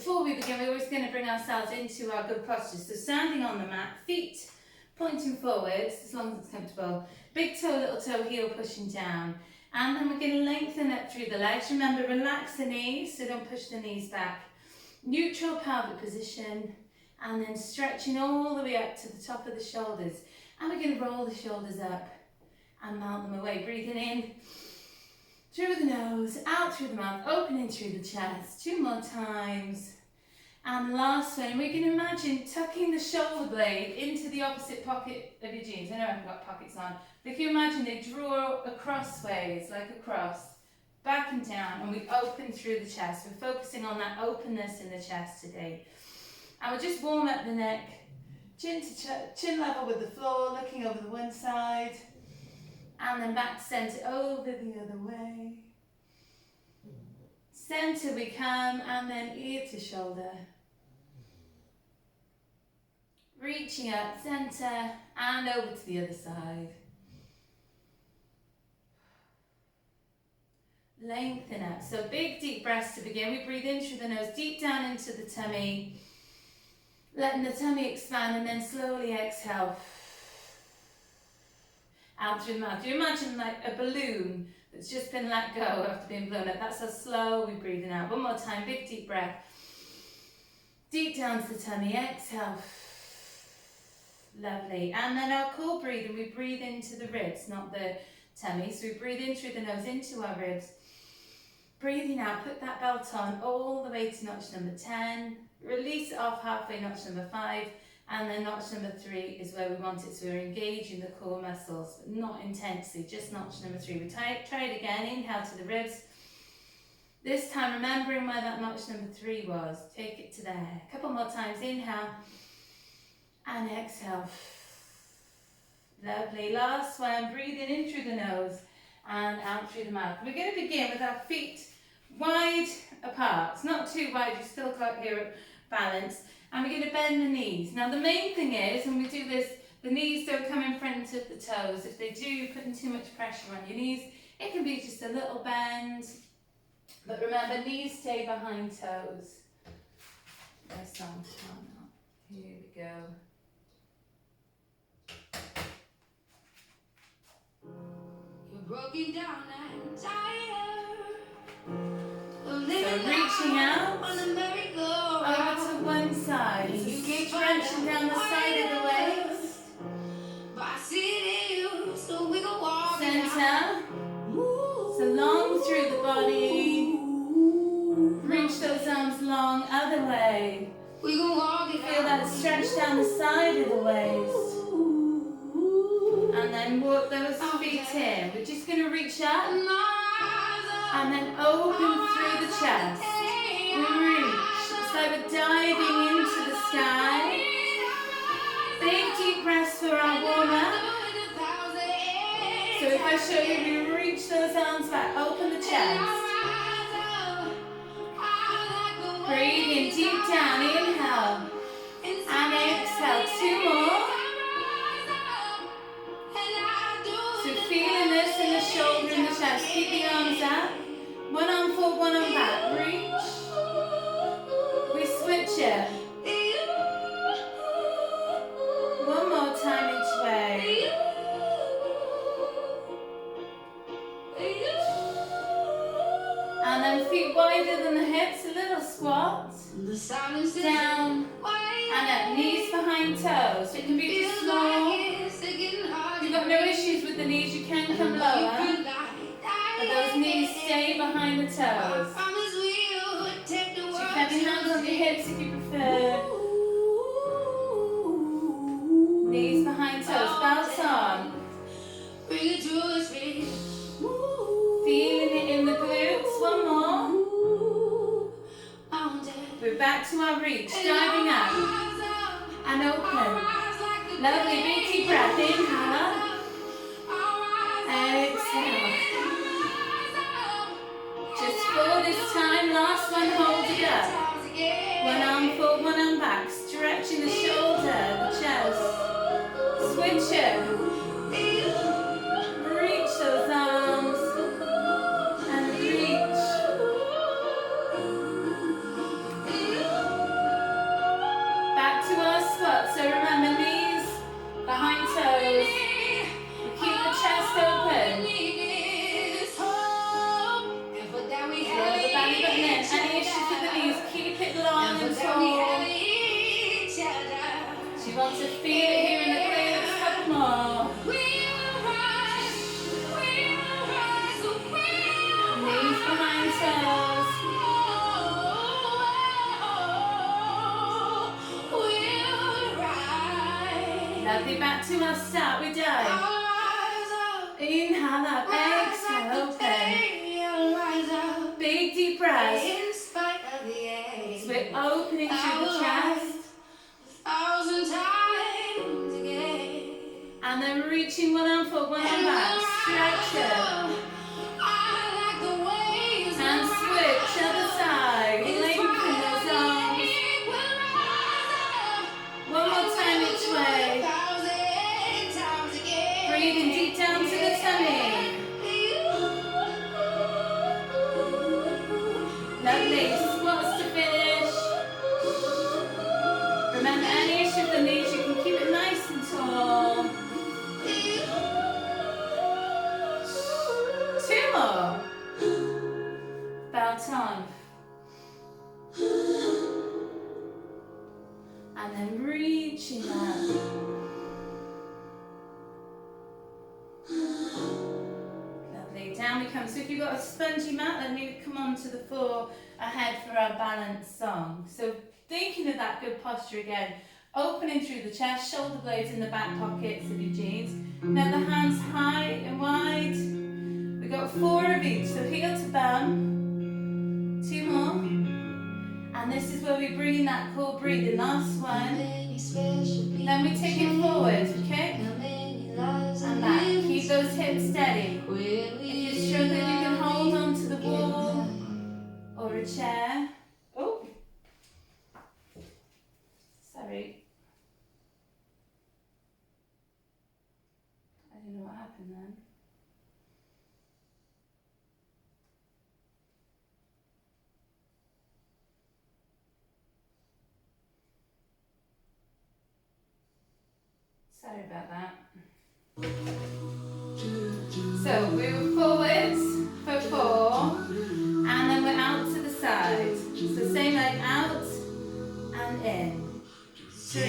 before we begin, we're always going to bring ourselves into our good posture. So standing on the mat, feet pointing forwards, as long as it's comfortable. Big toe, little toe, heel pushing down. And then we're going to lengthen up through the legs. Remember, relax the knees, so don't push the knees back. Neutral pelvic position, and then stretching all the way up to the top of the shoulders. And we're going to roll the shoulders up and melt them away. Breathing in through the nose, out through the mouth, opening through the chest. 2 more times. And last one, we're going to imagine tucking the shoulder blade into the opposite pocket of your jeans. I know I haven't got pockets on, but if you imagine they draw across ways, like a cross, back and down, and we open through the chest. We're focusing on that openness in the chest today. And we'll just warm up the neck, chin to chin level with the floor, looking over the one side, and then back to centre, over the other way. Centre we come, and then ear to shoulder. Reaching up, centre, and over to the other side. Lengthen up. So big deep breaths to begin. We breathe in through the nose, deep down into the tummy. Letting the tummy expand, and then slowly exhale. Out through the mouth. You imagine like a balloon that's just been let go after being blown up. That's how slow we're breathing out. One more time, big deep breath. Deep down to the tummy, exhale. Lovely. And then our core breathing, we breathe into the ribs, not the tummy. So we breathe in through the nose into our ribs. Breathing out, put that belt on all the way to notch number 10. Release it off halfway, notch number 5. And then notch number 3 is where we want it. So we're engaging the core muscles, but not intensely, just notch number 3. We try it again, inhale to the ribs. This time remembering where that notch number 3 was. Take it to there. A couple more times, inhale and exhale. Lovely. Last one, breathing in through the nose and out through the mouth. We're going to begin with our feet wide apart. It's not too wide, you've still got your balance. And we're going to bend the knees. Now the main thing is, when we do this, the knees don't come in front of the toes. If they do, you're putting too much pressure on your knees. It can be just a little bend. But remember, knees stay behind toes. There's some. Here we go. You're broken down and tired. So reaching out over to one side, so stretching down the side of the waist. Center, so long through the body. Reach those arms long, other way. Feel that stretch down the side of the waist. And then walk those feet in. We're just going to reach up. And then open through the chest. We reach. It's like we're diving into the sky. Big deep breaths for our warm-up. So if I show you, we reach those arms back, open the chest. Breathe in deep down, inhale. And exhale, 2 more. So feeling this in the shoulder and the chest. Keep the arms up. One arm forward, one arm back. Reach. We switch it. One more time each way. And then feet wider than the hips, a little squat. Down and up, knees behind toes. It can be just small. If you've got no issues with the knees, you can come lower. But those knees stay behind the toes. So you can have your hands on your hips if you prefer. Knees behind toes, belt on. Feeling it in the glutes, one more. We're back to our reach, diving up and open. Lovely, big deep breath, inhale. Exhale. Just 4 this time, last one, hold it up. One arm forward, one arm back, stretching the shoulder, the chest. Switch it. Reach those arms and reach. So remember, knees behind toes. We keep the chest open. Roll the belly button in. Any issues with the knees, keep it long and tall. Do you want to feel it here in the glutes? Couple more. Knees behind toes. Lovely, back to our start, we dive. Inhale up, exhale, open. Big deep breath. So we're opening through the chest. And then reaching one arm forward, one arm back. Stretch it. And switch, other side. Lengthen those arms. One more time each way. Breathing deep down to the tummy. Lovely. Squats to finish. Remember, any issue with the knees, you can keep it nice and tall. 2 more. About time. And then reaching up. Lovely. Down we come. So if you've got a spongy mat, let me come on to the floor ahead for our balance song. So thinking of that good posture again. Opening through the chest, shoulder blades in the back pockets of your jeans. Now the hands high and wide. We've got 4 of each. So heel to bum. 2 more. And this is where we bring in that core breathing. Last one. Then we take it forward, okay? And back. Keep those hips steady. If you're struggling, you can hold on to the wall or a chair. Oh, sorry. I don't know what happened then. Sorry about that. So we were forwards for 4, and then we're out to the side. So same leg out and in. 3,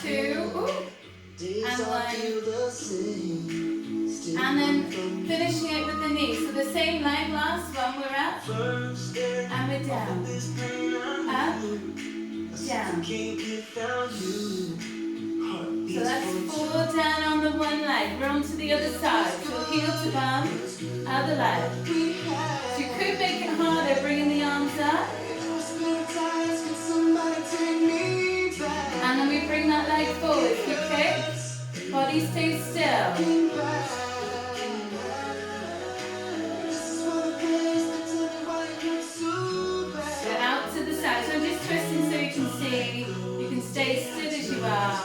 2, and 1. And then finishing it with the knee. So the same leg, last one, we're up and we're down. Up, down. So that's 4 down on the one leg. We're on to the other side. So heel to bum, other leg. So you could make it harder, bringing the arms up. And then we bring that leg forward. Keep kick. Body stays still. So out to the side. So I'm just twisting so you can see. You can stay stood as you are.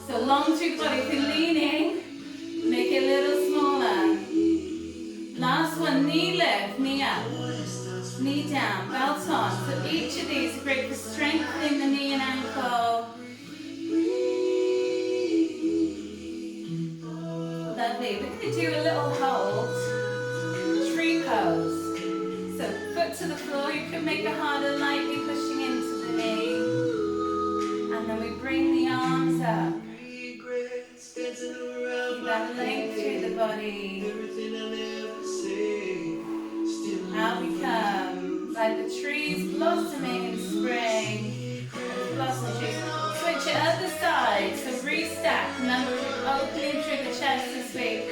So long through the body. If you're leaning, make it a little smaller. Last one, knee lift, knee up, knee down, belt on. So each of these are great for strengthening the knee and ankle. Lovely. We're going to do a little hold, tree pose. So foot to the floor. You can make it harder, lightly pushing into the knee. And then we bring the arms up. Keep that length through the body. Out we come, like the trees blossoming in spring. Blossom trees. Switch it other side, so restack. Remember, we're opening through the chest this week.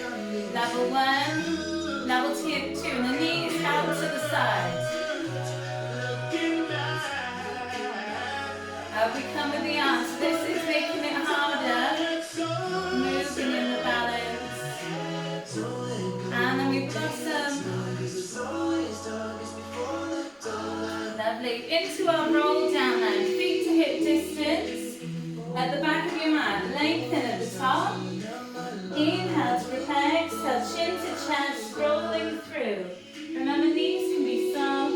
Level 1, level 2, and the knees out to the side. Out we come with the arms. This is making it harder. Moving in the balance. And then we blossom. Lovely. Into our roll down now. Feet to hip distance. At the back of your mat. Lengthen at the top. Inhale to prepare. Exhale. Chin to chest. Rolling through. Remember, knees can be soft.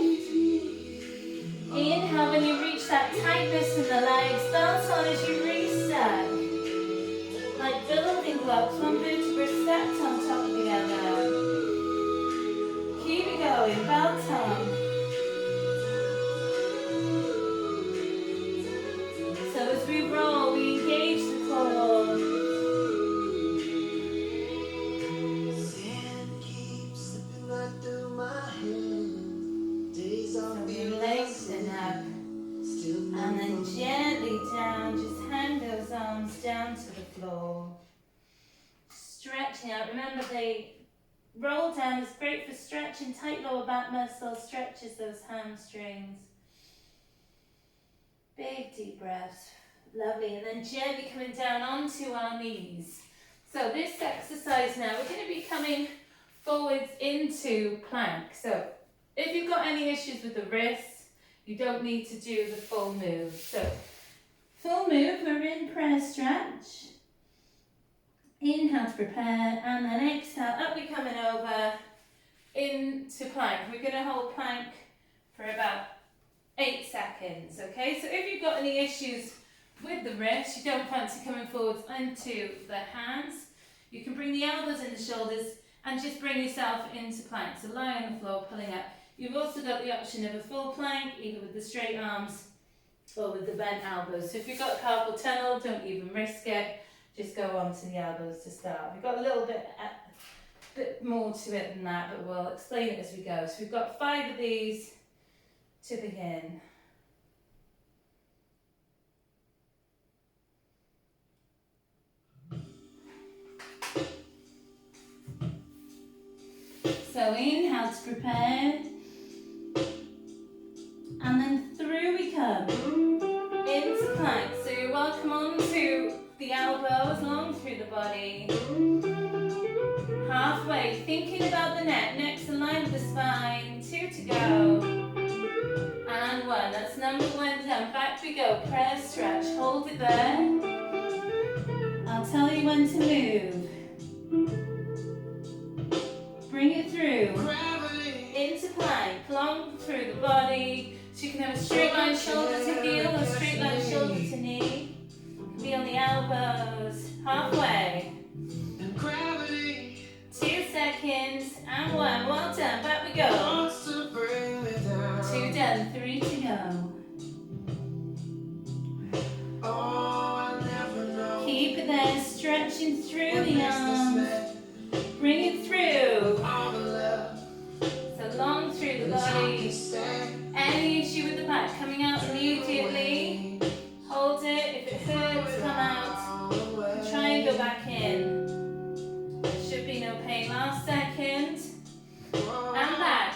Inhale when you reach that tight 4. So we lengthen up. And then gently down, just hang those arms down to the floor. Stretching out. Remember, they roll down is great for stretching tight lower back muscles, stretches those hamstrings. Big deep breaths. Lovely. And then gently coming down onto our knees. So this exercise now, we're going to be coming forwards into plank. So if you've got any issues with the wrists, you don't need to do the full move. So full move, we're in prayer stretch. Inhale to prepare, and then exhale, up we coming over into plank. We're going to hold plank for about 8 seconds, okay? So if you've got any issues with the wrist, you don't fancy coming forwards into the hands, you can bring the elbows in the shoulders and just bring yourself into plank. So lie on the floor, pulling up. You've also got the option of a full plank, either with the straight arms or with the bent elbows. So if you've got carpal tunnel, don't even risk it. Just go on to the elbows to start. We've got a little bit more to it than that, but we'll explain it as we go. So we've got 5 of these to begin. So inhale to prepare. And then through we come, into plank. So you're welcome onto the elbows, long through the body. Halfway, thinking about the neck's aligned with the spine. 2 to go. And 1, that's number 1 done. Back we go, prayer stretch, hold it there. I'll tell you when to move. Bring it through, into plank, long through the body. So you can have a straight line shoulder to heel or straight line shoulder to knee. Be on the elbows, halfway. 2 seconds, and 1, well done, back we go. 2 done, 3 to go. Keep it there, stretching through the arms. Bring it through. So long through the body. Any issue with the back coming out immediately, hold it. If it hurts, come out. And try and go back in. There should be no pain. Last second. And back.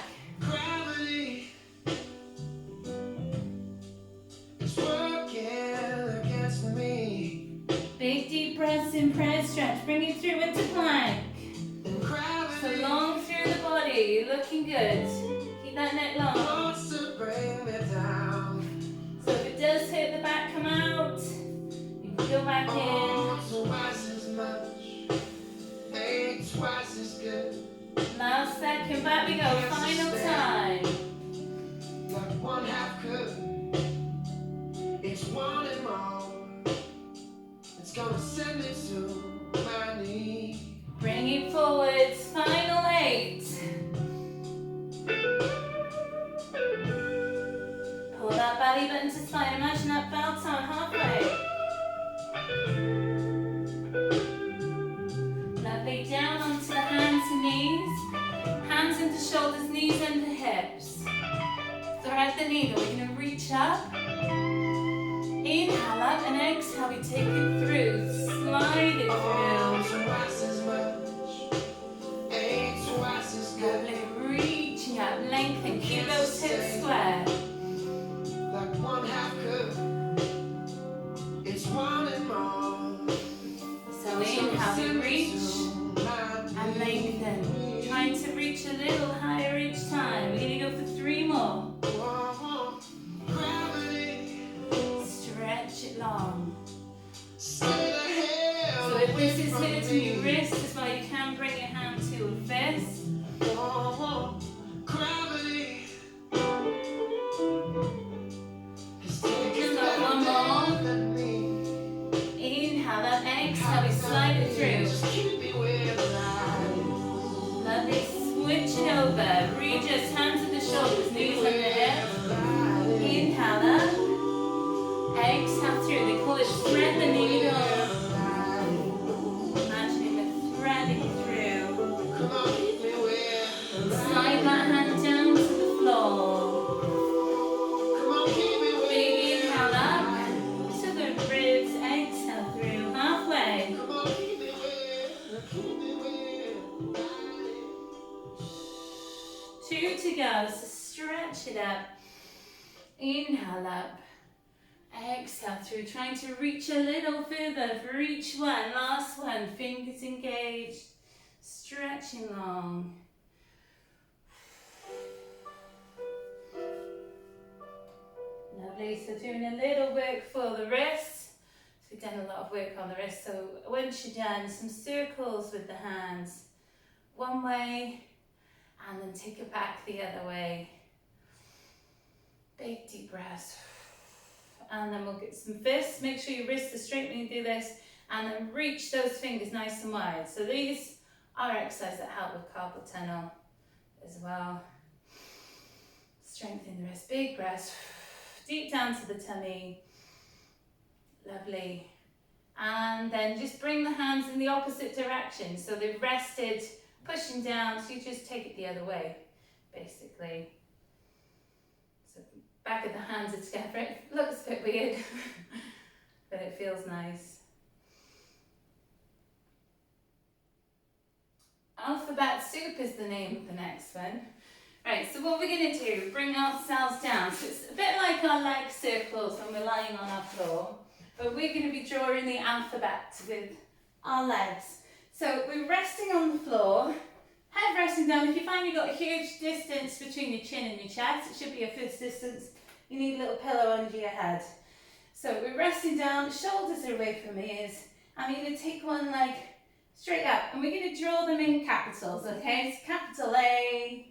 Big deep breaths in prayer stretch. Bring it through into plank. So long through the body. Looking good. Keep that neck long. So if it does hit the back, come out. You can go back in. Last second, back we go. Final time. It's 1 and more. It's gonna send me to my knees. Bring it forwards. Final 8. Pull that belly button to spine. Imagine that belt on halfway. Lovely. Down onto the hands and knees. Hands into shoulders, knees into hips. Thread the needle. We're going to reach up. Inhale up and exhale. We take it through. Slide it through. Lovely. Reaching up. Lengthen. Keep those hips square. So inhale, we reach and lengthen. Trying to reach a little higher each time. We're going to go for 3 more. Stretch it long. So if this is hitting your wrist as well, you can bring your hand to a fist. stretch it up. Inhale up. Exhale through, trying to reach a little further for each one. Last one, fingers engaged, stretching long. Lovely, so doing a little work for the wrists. So we've done a lot of work on the wrists. So once you're done, some circles with the hands. One way, and then take it back the other way. Big deep breaths. And then we'll get some fists. Make sure your wrists are straight when you do this. And then reach those fingers nice and wide. So these are exercises that help with carpal tunnel as well. Strengthen the wrist. Big breaths. Deep down to the tummy. Lovely. And then just bring the hands in the opposite direction. So they've rested, pushing down. So you just take it the other way, basically. Back of the hands are together. It looks a bit weird, but it feels nice. Alphabet soup is the name of the next one. Right, so what we're going to do, bring ourselves down. So it's a bit like our leg circles when we're lying on our floor, but we're going to be drawing the alphabet with our legs. So we're resting on the floor, head resting down. If you find you've got a huge distance between your chin and your chest, it should be a fist distance. You need a little pillow under your head. So we're resting down, shoulders are away from the ears. I'm going to take one leg straight up, and we're going to draw them in capitals, okay? So capital A.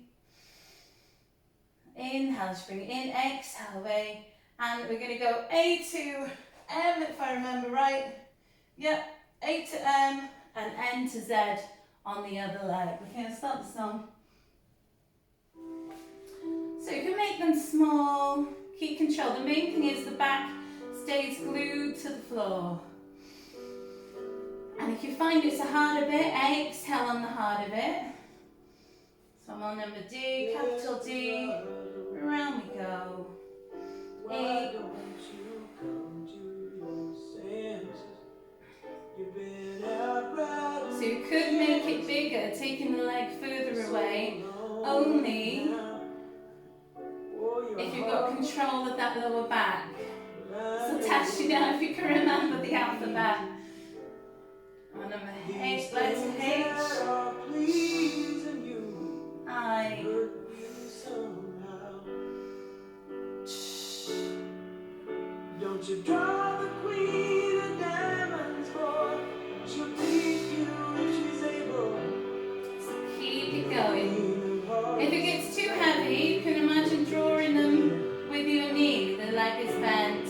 Inhale, just bring it in, exhale away. And we're going to go A to M, if I remember right. Yep, A to M, and N to Z on the other leg. We're going to start the song. So you can make them small, keep control. The main thing is the back stays glued to the floor. And if you find it's a harder bit, exhale on the harder bit. So I'm on number D, capital D, around we go. A. So you could make it bigger, taking the leg further away, only if you've got control of that lower back. So test you now if you can remember the alphabet. On number H, letter H, I, don't you draw the queen of diamonds, boy. She'll beat you if she's able. So keep it going. If it gets too heavy, you can imagine drawing them with your knee. The leg is bent.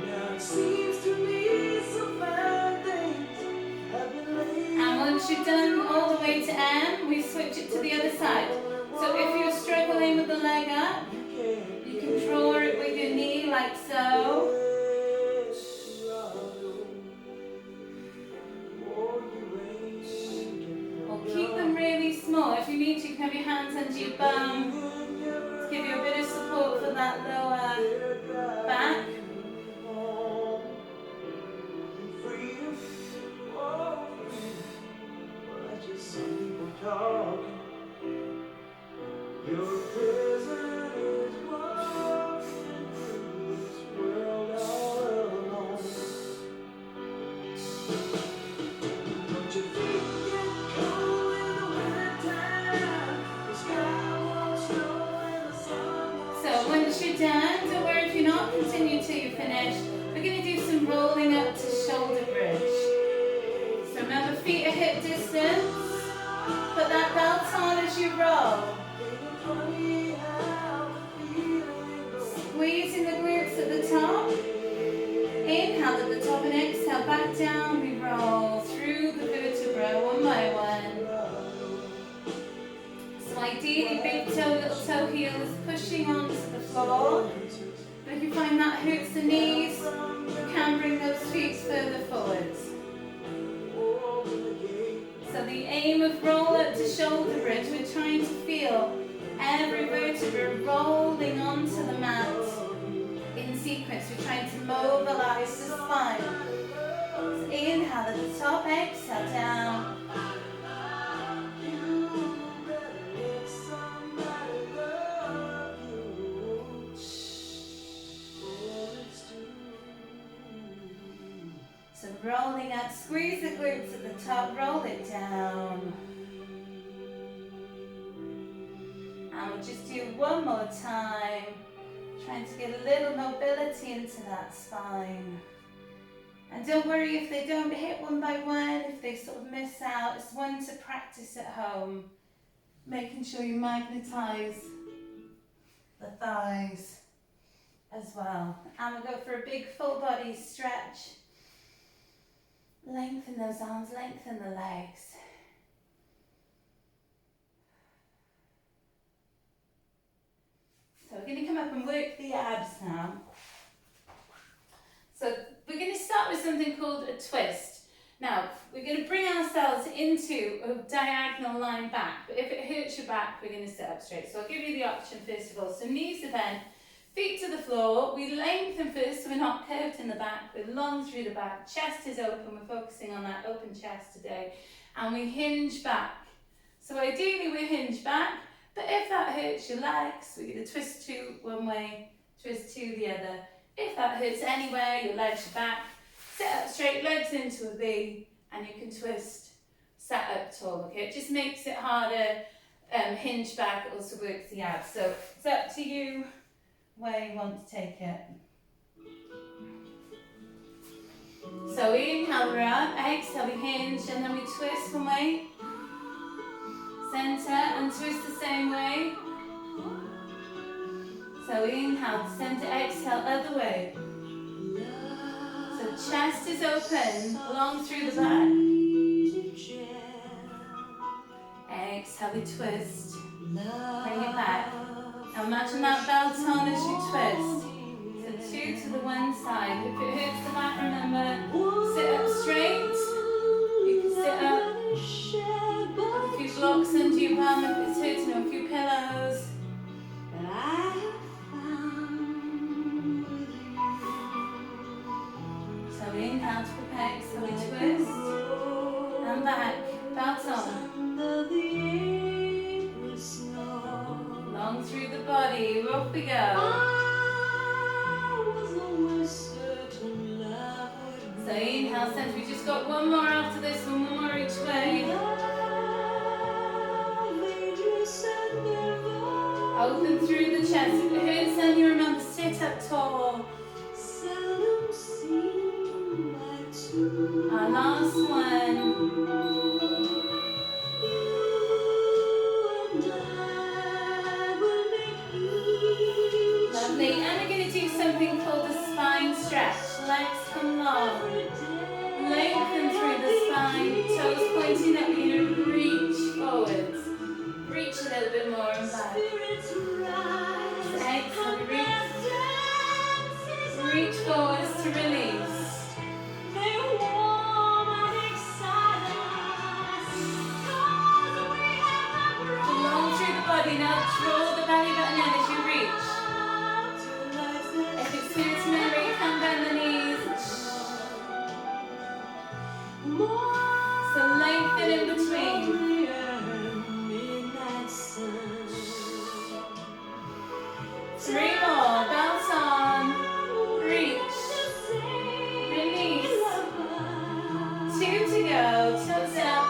Now it seems to me some fine things have been laid. And once you've done all the way to M, we switch it to the other side. So if you're struggling with the leg up, you can draw it with your knee like so. Or keep them really small. If you need to, you can have your hands under your bum to give you a bit of support for that lower back. Your prison is walking through this world all alone. Don't you think it cold in the wintertime? The sky won't snow and the sun won't. So once you're done, don't worry if you're not, continue till you finish. We're going to do some rolling up to shoulder bridge. So remember, feet are hip distance. Put that belt on as you roll. Squeezing the glutes at the top. Inhale at the top and exhale back down. We roll through the vertebra one by one. So ideally, big toe, little toe heel is pushing onto the floor. But if you find that hurts the knees, you can bring those feet further forwards. So the aim of roll up to shoulder bridge, we're trying to feel every vertebra rolling onto the mat in sequence. We're trying to mobilize the spine. So inhale at the top, exhale down. So rolling up, squeeze the glutes at the top, roll it down. And we'll just do one more time, trying to get a little mobility into that spine. And don't worry if they don't hit one by one, if they sort of miss out. It's one to practice at home, making sure you magnetize the thighs as well. And we'll go for a big full body stretch. Lengthen those arms, lengthen the legs. So we're going to come up and work the abs now. So we're going to start with something called a twist. Now, we're going to bring ourselves into a diagonal line back, but if it hurts your back, we're going to sit up straight. So I'll give you the option first of all. So knees are bent, feet to the floor. We lengthen first so we're not curved in the back. We're long through the back. Chest is open. We're focusing on that open chest today. And we hinge back. So ideally we hinge back, but if that hurts your legs, we're going to twist to one way, twist to the other. If that hurts anywhere, your legs are back, sit up straight, legs into a V, and you can twist, sat up tall, okay? It just makes it harder, hinge back, it also works the abs. So it's up to you where you want to take it. So inhale, we're up, exhale, we hinge, and then we twist one way, center, and twist the same way. So inhale, center, exhale, other way. So chest is open, long through the back. Exhale, we twist. Bring it back. Now imagine that belt on as you twist. So two to the one side. If it hurts the back, remember, sit up straight. You can sit up. Have a few blocks under your bum if it's hurting, or a few pillows. So inhale to prepare, exhale, we twist, and back, belt on. Long through the body, off we go. So inhale, center, we just got one more after this, one more each way. Open through the chest, if it hurts then you remember, sit up tall. Our last one. Lovely. And we're going to do something called a spine stretch. Legs come long. Lengthen through the spine. Toes pointing up. We're going to reach forwards. Reach a little bit more and back. So exhale, reach forwards to release. Now draw the belly button in as you reach. If it's hurting anywhere, you can bend the knees. So lengthen in between. Three more. Bounce on. Reach. Release. Two to go. Toes up.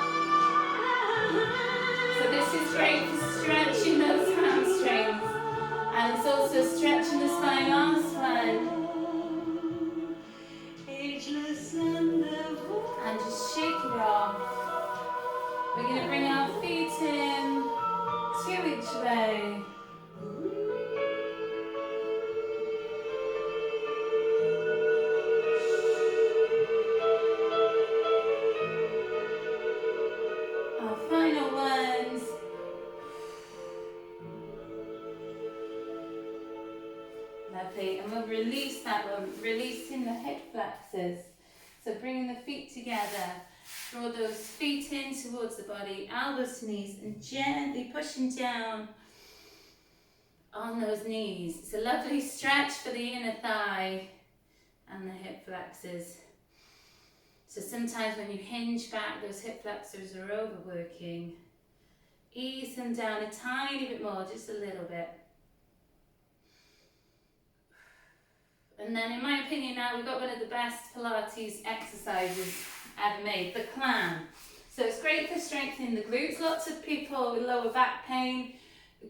So this is great for stretching those hamstrings, and it's also stretching the spine. Last one, and just shake it off. We're going to bring our feet in, two each way. Our final ones. Lovely, and we'll release that one, releasing the hip flexors. So bringing the feet together, draw those feet in towards the body, elbows to knees, and gently pushing down on those knees. It's a lovely stretch for the inner thigh and the hip flexors. So sometimes when you hinge back, those hip flexors are overworking. Ease them down a tiny bit more, just a little bit. And then in my opinion now, we've got one of the best Pilates exercises ever made, the clam. So it's great for strengthening the glutes. Lots of people with lower back pain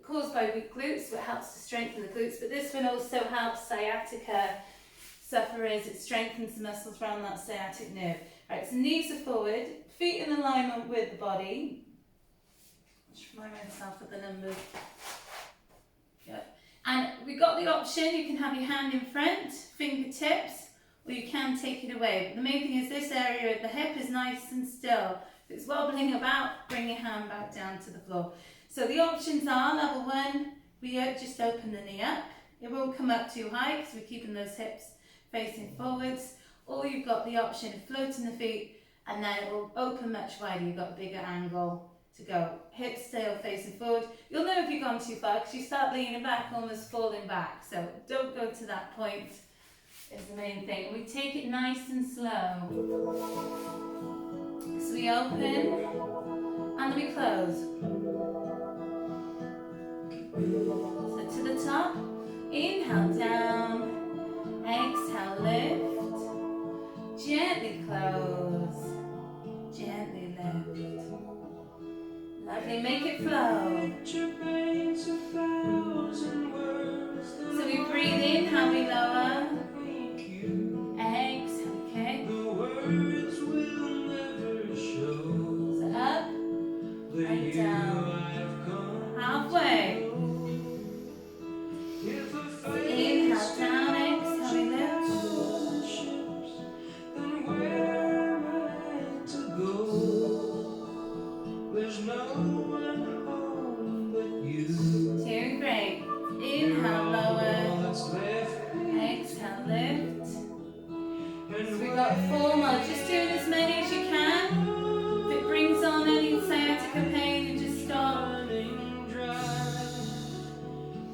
caused by weak glutes, so it helps to strengthen the glutes. But this one also helps sciatica sufferers. It strengthens the muscles around that sciatic nerve. Right, so knees are forward, feet in alignment with the body. Just remind myself of the numbers. Yep. And we've got the option, you can have your hand in front, fingertips, or you can take it away. But the main thing is this area of the hip is nice and still. If it's wobbling about, bring your hand back down to the floor. So the options are, level 1, we just open the knee up. It won't come up too high because we're keeping those hips facing forwards. Or you've got the option of floating the feet, and then it will open much wider. You've got a bigger angle to go. Hips still facing forward. You'll know if you've gone too far because you start leaning back, almost falling back. So don't go to that point is the main thing. We take it nice and slow. So we open and then we close. So to the top, inhale down, exhale lift, gently close, gently lift. Lovely, make it flow. So we breathe in, how we lower. Exhale, okay. So up and down. Halfway. So inhale down, exhale, we lift. There's no one home but you. Doing great. Inhale, lower. Exhale, lift. So we've got 4 more. Just doing as many as you can. If it brings on any sciatica pain, you just stop.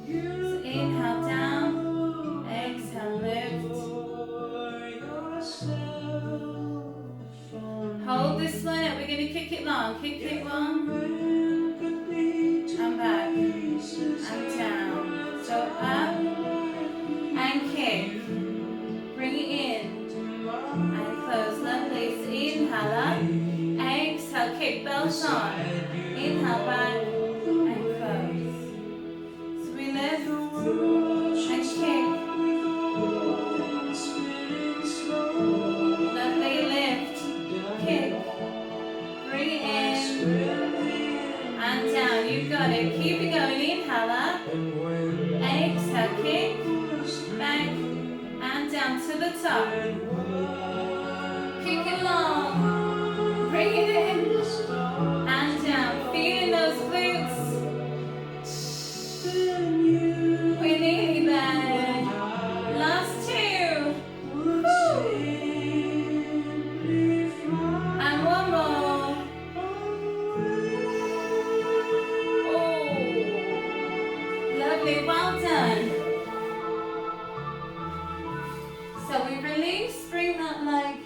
So inhale down. Exhale, lift. Hold this one up. We're going to kick it long. Kick it long. And back. And down. So up. And kick. Bring it in. And close. Lovely. So inhale up. Exhale. Kick. Belts on. Inhale back. And close. So we lift. And kick. Lovely. Lift. Kick. Bring it in. And down. You've got it. Keep it going. Inhale up. Exhale. Kick. Back. And down to the top. Kick it long. Bring it in. And down. Feeling those glutes. We're nearly there. Last 2. And 1 more. Oh, lovely. Well done. So we release, bring that leg,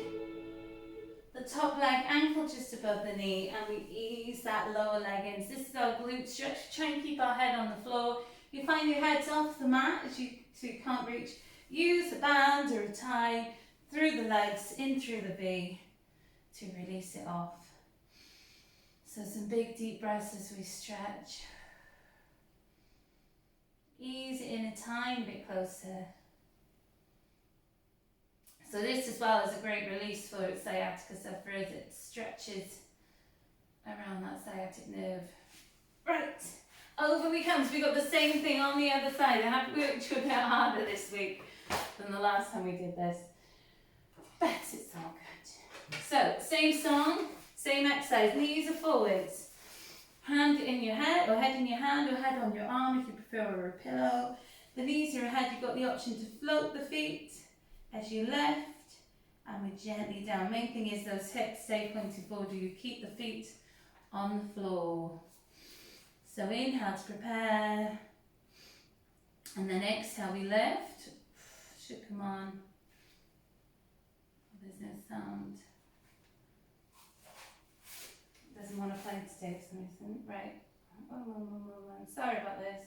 the top leg, ankle just above the knee, and we ease that lower leg in. So this is our glute stretch. Try and keep our head on the floor. If you find your head's off the mat, so you can't reach, use a band or a tie through the legs, in through the V to release it off. So some big deep breaths as we stretch. Ease it in a tiny bit closer. So this as well is a great release for sciatica sufferers. It stretches around that sciatic nerve. Right, over we come. So we've got the same thing on the other side. I have worked a bit harder this week than the last time we did this. But it's all good. So, same song, same exercise. Knees are forwards. Hand in your head, or head in your hand, or head on your arm if you prefer, or a pillow. The knees are ahead. You've got the option to float the feet as you lift, and we're gently down. Main thing is those hips stay pointed forward. You keep the feet on the floor. So inhale to prepare, and then exhale we lift. Should come on. There's no sound. Doesn't want to play today for some reason. Right. One. Sorry about this.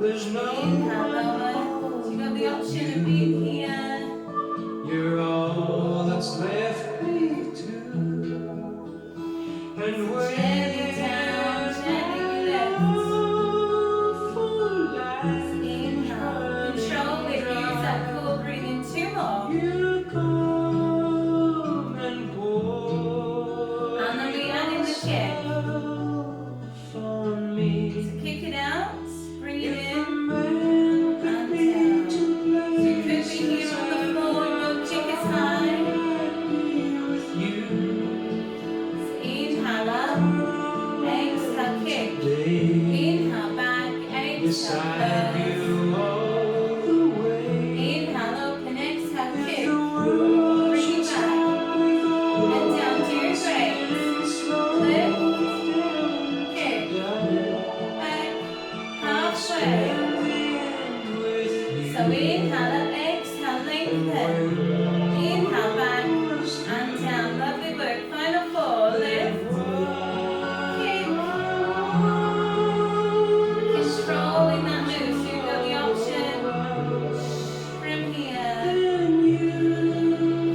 Inhale, lower. So you've got the option of being here. You're all that's left me to. And Gently down, gently lift. Inhale. Control it. Use that core breathing. 2 more. You come and pour And then we add in the kick. on me. So kick it out. Bring it in. Man And be down. to So you could be places here on the floor and your kick is high. with you. So inhale up. Exhale, kick. Inhale back. Exhale, Beside close. you all the way. Inhale, open. Exhale, kick. The Bring world it should back. stop with all And down to your this brain. and slow Lift. down Kick. to die. Back. I'll Halfway. spend the end with you. So inhale up. Exhale, lengthen. Inhale back. And down. Lovely work. Final 4. Lift. Kick. Controlling that move. So you've got the option from here.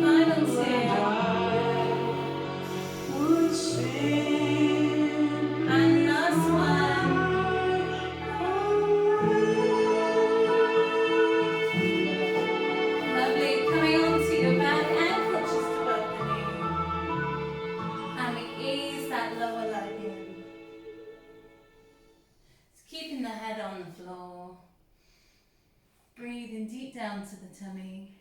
Final 2. And last one. Lovely. Coming onto your back ankle just above the knee. And we ease that lower leg in. Just keeping the head on the floor. Breathing deep down to the tummy.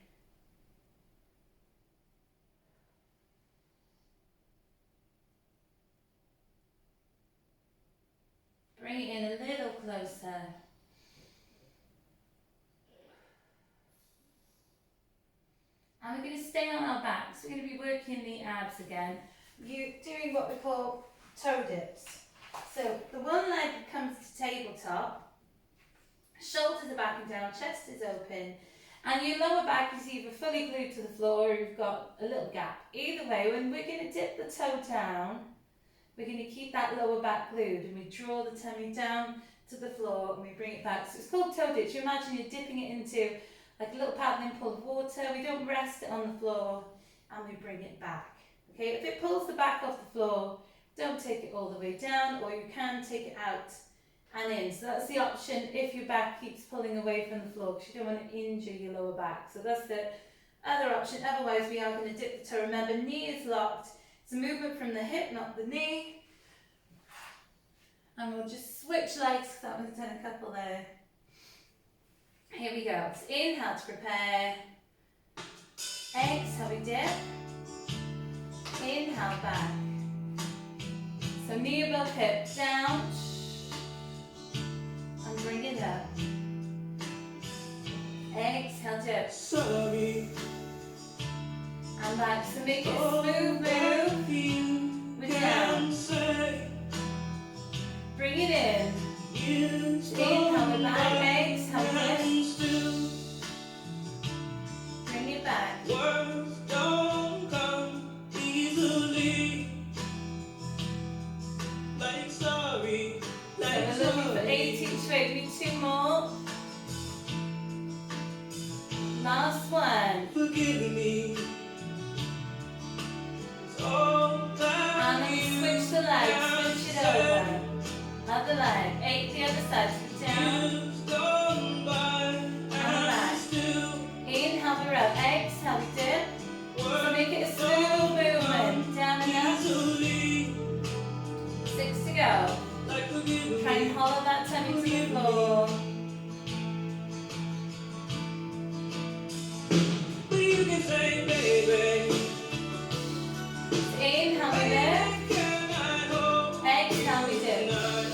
Bring it in a little closer. And we're going to stay on our backs. We're going to be working the abs again. You're doing what we call toe dips. So the one leg comes to tabletop, shoulders are back and down, chest is open, and your lower back is either fully glued to the floor or you've got a little gap. Either way, when we're going to dip the toe down, we're going to keep that lower back glued and we draw the tummy down to the floor and we bring it back. So it's called toe dips. You imagine you're dipping it into like a little paddling pool of water. We don't rest it on the floor and we bring it back. Okay, if it pulls the back off the floor, don't take it all the way down, or you can take it out and in. So that's the option if your back keeps pulling away from the floor, because you don't want to injure your lower back. So that's the other option. Otherwise, we are going to dip the toe. Remember, knee is locked. It's a movement from the hip, not the knee. And we'll just switch legs, because that one's done a couple there. Here we go. So inhale to prepare. Exhale, we dip. Inhale back. So knee above hip, down. And bring it up. Exhale, dip. Sorry. And back. So make it a smooth move. With down. Bring it in. Inhale, we're back. Exhale, dip. Bring it back. Words don't come easily. Like sorry, So like we're looking for 8 sorry. each way. Do 2 more. Last one. Forgive me. It's all that And then we switch the legs. Switch it over. Other leg. 8 the other side. So down. you've gone by, And back. still Inhale, we're up. Exhale, we dip. So make it a smooth movement. Down and up. easily. 6 to go. Like forgive Try and me. hollow that tummy to the floor. But you can say, baby, Inhale, we lift. can I hold Exhale, we dip. tonight?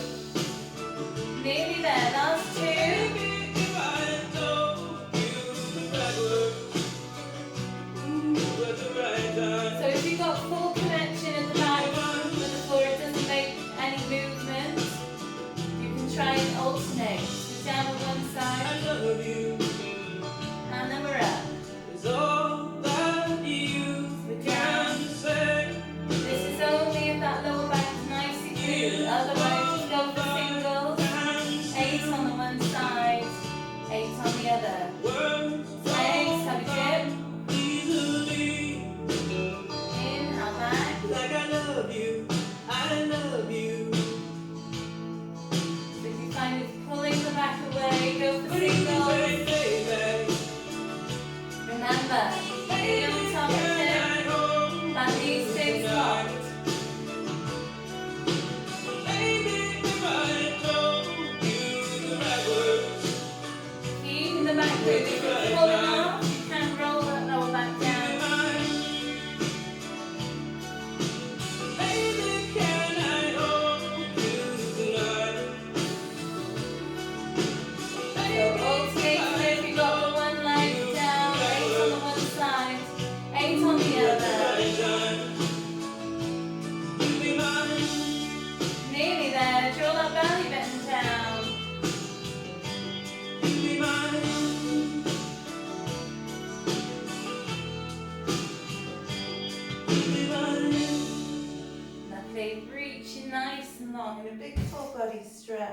Nearly there. Last 2. Baby, if I told you the right words at the right time. So if you've got full connection at the back with the floor, it doesn't make any movement, you can try and alternate. So down on one I side, love you. and then we're up. It's all that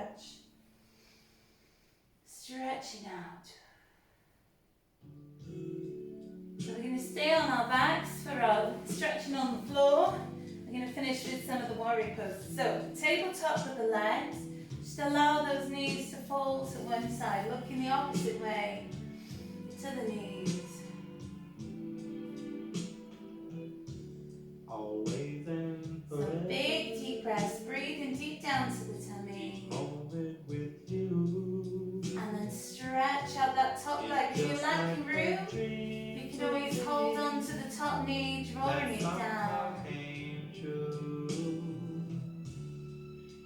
stretch. Stretching out. So we're going to stay on our backs for our stretching on the floor. We're going to finish with some of the warrior poses. So tabletop with the legs. Just allow those knees to fall to one side. Looking the opposite way to the knees. Always and So forever. big deep breaths. Breathing deep down to the tummy. Moment with you. And then stretch out that top leg. If you're lacking room, you can always hold on to the top knee, drawing it down.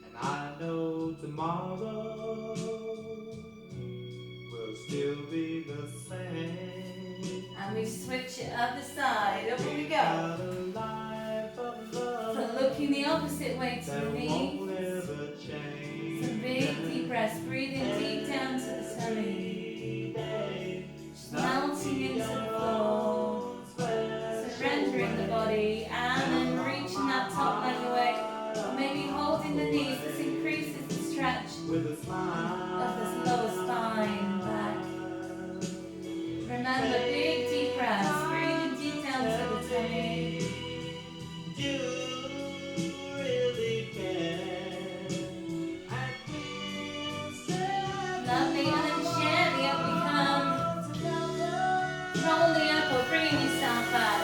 And I know tomorrow will still be the same. And we switch it other side. Up we go. So looking the opposite way to the knee. Some big deep breaths. Breathing deep down to the tummy. Just melting into the floor. Surrendering the body. And then reaching that top leg away. Or maybe holding the knees. This increases the stretch of this lower spine back. Remember, big deep breaths. Breathing deep down to the tummy. You really care. I feel sad. Lovely, and then gently up we come. Rolling up or bringing yourself up.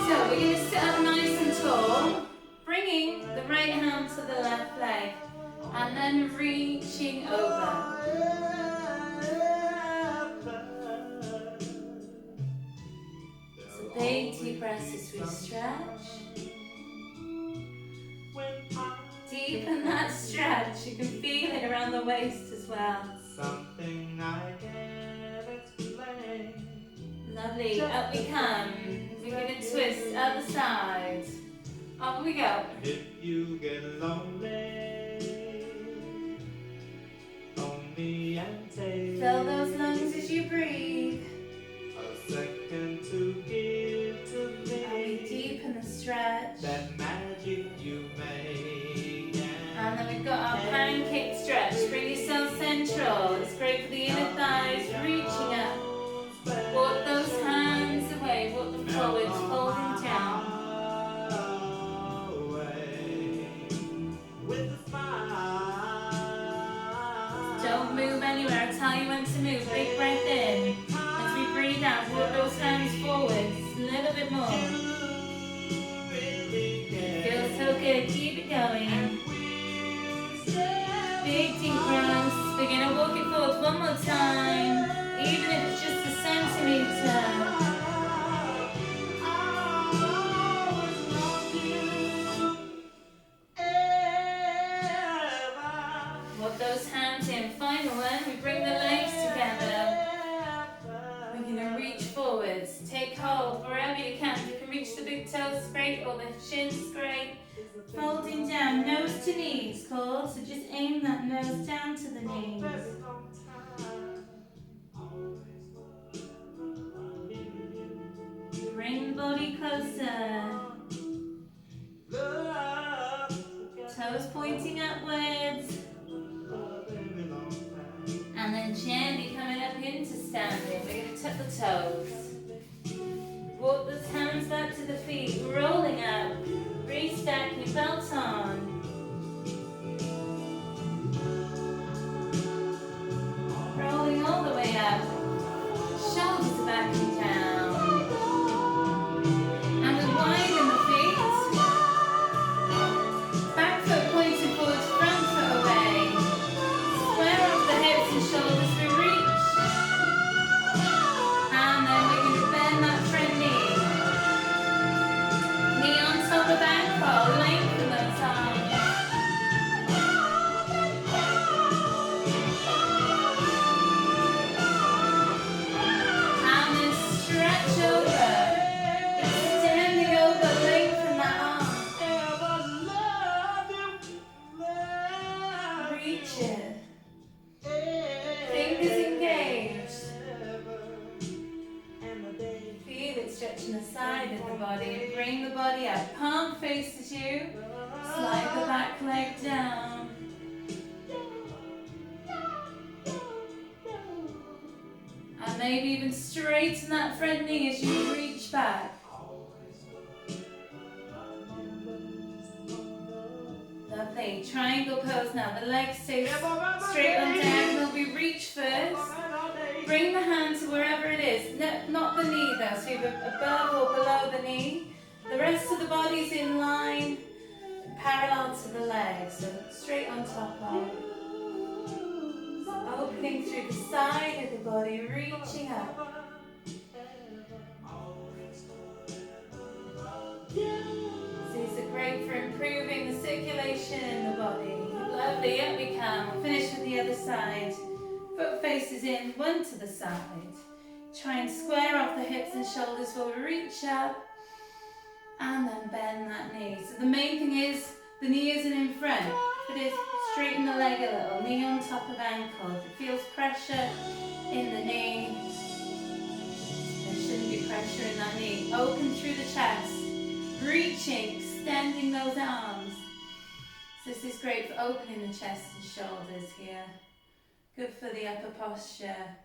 So we're going to sit up nice and tall, bringing the right hand to the left leg, and then reaching over. So big deep breaths as we stretch. Deepen that stretch. You can feel it around the waist as well. Something I can't explain. Lovely. Up we come. We're going to twist other side. Up we go. If you get lonely, phone me and take Fill those lungs as you breathe. a second to give to And we me deepen the stretch. that magic you make. And then we've got our pancake stretch. Bring yourself central. It's great for the inner thighs. Reaching up. Walk those hands away. Walk them forward. Folding down. Don't move anywhere. I'll tell you when to move. Big breath in. As we breathe out, walk those hands forwards. A little bit more. Feels so good. Keep it going. Big deep breaths. We're going to walk it forward one more time. Even if it's just a centimetre. Walk those hands in. Final one. We bring the legs together. We're going to reach forwards. Take hold wherever you can. You can reach the big toes straight or the shins straight. Folding down, nose to knees, core. So just aim that nose down to the knees. Bring the body closer. Toes pointing upwards. And then gently coming up into standing. We're going to tuck the toes. Walk those hands back to the feet. Rolling up. Restack your belt on. Rolling all the way up. Shoulders are back and down. And we widen the feet. Back foot pointing forward, front foot away. Square off the hips and shoulders we reach. And then we're going to bend that front knee. Knee on top of ankle, lengthen those arms. And then stretch over. Extending over, lengthen that arm. Reach it. Fingers engaged. Feel it stretching the side of the body. Bring the body up. Palm faces you. Slide the back leg down. And maybe even straighten that front knee as you reach back. Lovely. Triangle pose now. The legs stay straight on diagonal. We reach first. Bring the hand to wherever it is. Not the knee though, so you're above or below the knee. The rest of the body's in line, parallel to the legs, so straight on top of. Opening through the side of the body, reaching up. These are great for improving the circulation in the body. Lovely, up we come. We'll finish with the other side. Foot faces in, one to the side. Try and square off the hips and shoulders while we reach up. And then bend that knee. So the main thing is, the knee isn't in front. It is straighten the leg a little, knee on top of ankle. If it feels pressure in the knee, there shouldn't be pressure in that knee. Open through the chest, reaching, extending those arms. So this is great for opening the chest and shoulders here. Good for the upper posture.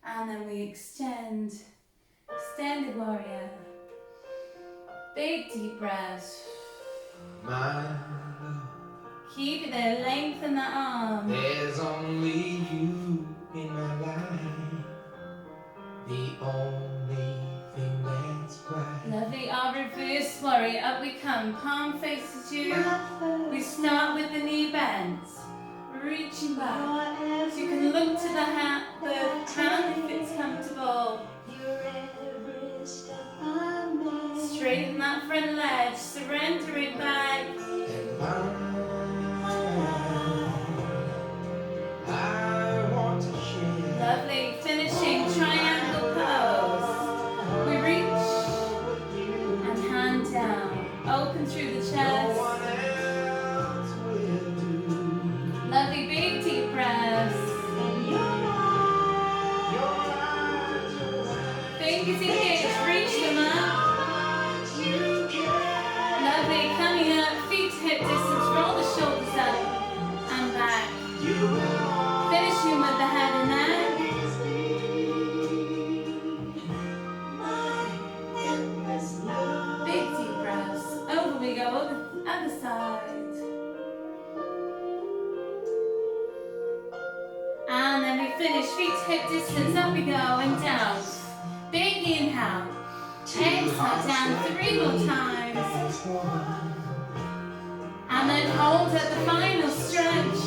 And then we extend, extended warrior. Big deep breaths. Keep it there, lengthen that arm. There's only you in my life, the only thing that's right. Lovely, our reverse warrior. Up we come, palm faces you. We start with the knee bends, reaching back. So you can look to the hand if it's comfortable. Straighten that front leg, surrender it back. Lovely, finishing triangle pose. We reach and hand down. Open through the chest. Lovely, big deep breaths. Fingers engaged, reach them up. Lovely, coming up, feet to hip distance, roll the shoulders up and back. Finishing with the head and neck. Big deep breaths. Over we go, other side. And then we finish, feet to hip distance, up we go and down. Big inhale. Exhale down 3 more times. And then hold at the final stretch.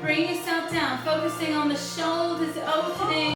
Bring yourself down, focusing on the shoulders opening.